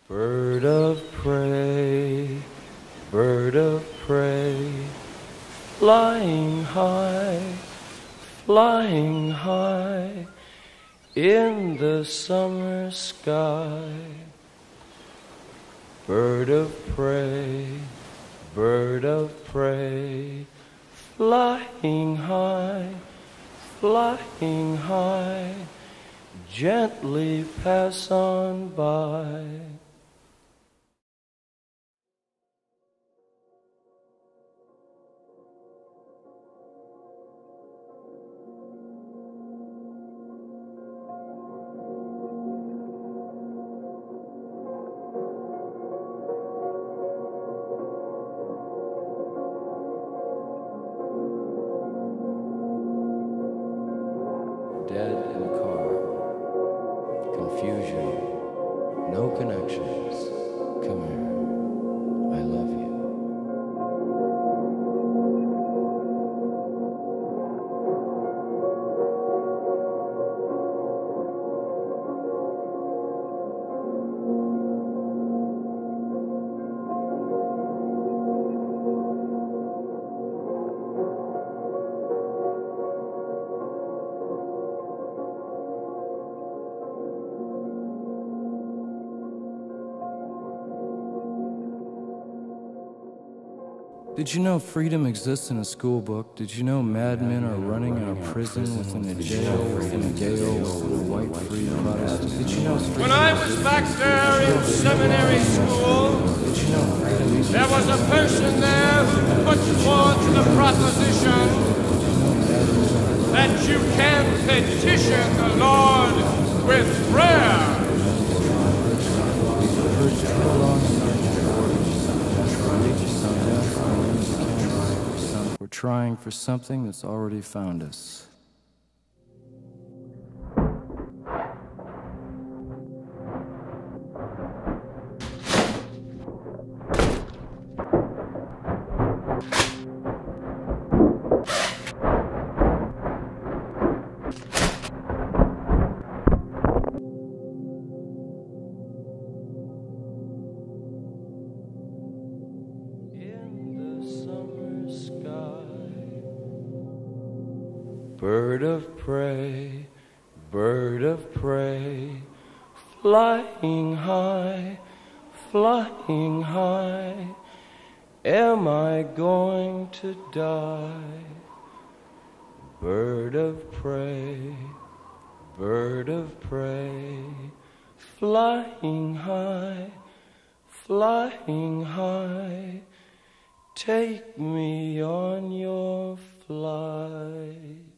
Bird of prey, flying high in the summer sky. Bird of prey, flying high, gently pass on by. Dead in a car, confusion, no connections. Come here, I love you. Did you know freedom exists in a school book? Did you know madmen are running in a prison within a jail, within a gale, within a white free Protestant? Did you know freedom? When I was back there in seminary school, Did you know freedom? there was a person there who put forth the proposition that you can petition the Lord with prayer. We're trying for something that's already found us. Bird of prey, flying high, am I going to die? Bird of prey, flying high, take me on your flight.